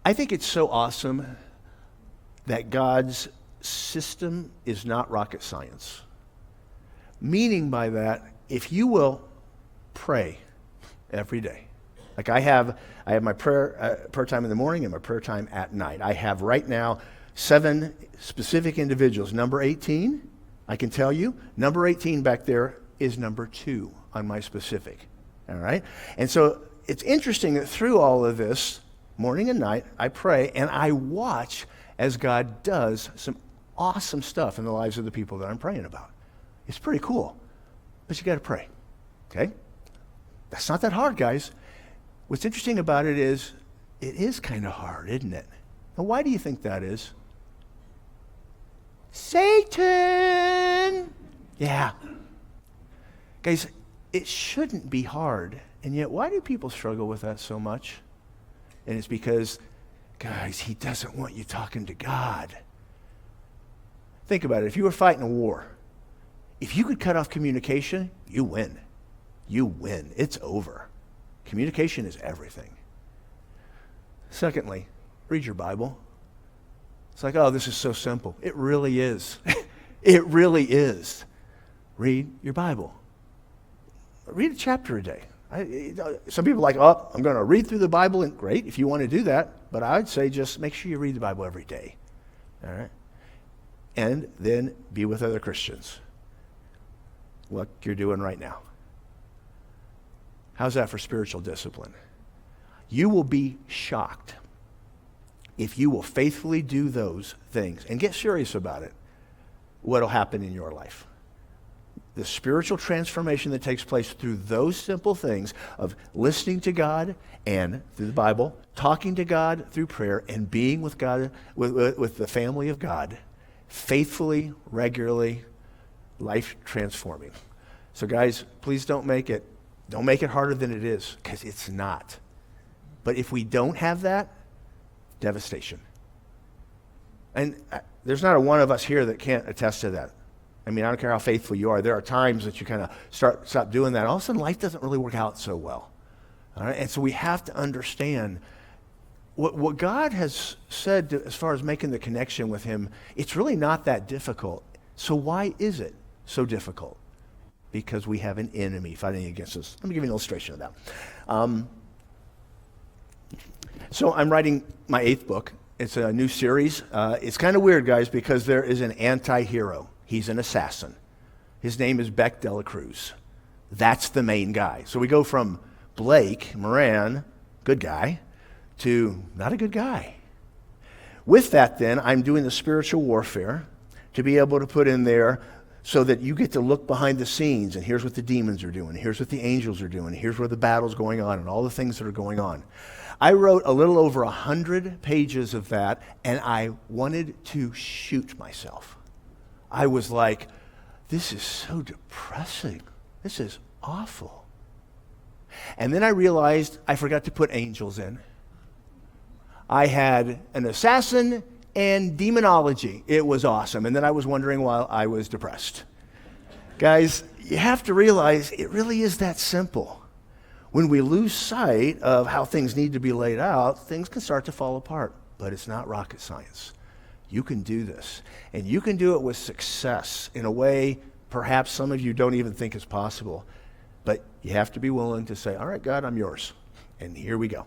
I think it's so awesome that God's system is not rocket science. Meaning by that, if you will pray every day. Like I have my prayer time in the morning and my prayer time at night. I have right now 7 specific individuals. Number 18, I can tell you, number 18 back there is number 2 on my specific. All right? And so it's interesting that through all of this, morning and night, I pray and I watch as God does some awesome stuff in the lives of the people that I'm praying about. It's pretty cool. But you got to pray. Okay? That's not that hard, guys. What's interesting about it is kind of hard, isn't it? Now, why do you think that is? Satan! Yeah. Guys, it shouldn't be hard. And yet, why do people struggle with that so much? And it's because, guys, he doesn't want you talking to God. Think about it. If you were fighting a war, if you could cut off communication, you win. You win. It's over. Communication is everything. Secondly, read your Bible. It's like, oh, this is so simple. It really is. It really is. Read your Bible. Read a chapter a day. Some people are like, oh, I'm going to read through the Bible, and great if you want to do that, but I'd say just make sure you read the Bible every day. All right? And then be with other Christians, like you're doing right now. How's that for spiritual discipline? You will be shocked if you will faithfully do those things and get serious about it, what will happen in your life. The spiritual transformation that takes place through those simple things of listening to God and through the Bible, talking to God through prayer, and being with God, with the family of God, faithfully, regularly, life transforming. So guys, please don't make it harder than it is, because it's not. But if we don't have that, devastation. And there's not a one of us here that can't attest to that. I mean, I don't care how faithful you are. There are times that you kind of stop doing that. All of a sudden, life doesn't really work out so well. All right? And so we have to understand what God has said as far as making the connection with him. It's really not that difficult. So why is it so difficult? Because we have an enemy fighting against us. Let me give you an illustration of that. So I'm writing my 8th book. It's a new series. It's kind of weird, guys, because there is an anti-hero. He's an assassin. His name is Beck de la Cruz. That's the main guy. So we go from Blake Moran, good guy, to not a good guy. With that, then, I'm doing the spiritual warfare to be able to put in there so that you get to look behind the scenes, and here's what the demons are doing, here's what the angels are doing, here's where the battle's going on, and all the things that are going on. I wrote a little over 100 pages of that, and I wanted to shoot myself. I was like, this is so depressing. This is awful. And then I realized I forgot to put angels in. I had an assassin and demonology. It was awesome. And then I was wondering why I was depressed. Guys, you have to realize it really is that simple. When we lose sight of how things need to be laid out, things can start to fall apart. But it's not rocket science. You can do this. And you can do it with success in a way perhaps some of you don't even think is possible. But you have to be willing to say, all right, God, I'm yours. And here we go.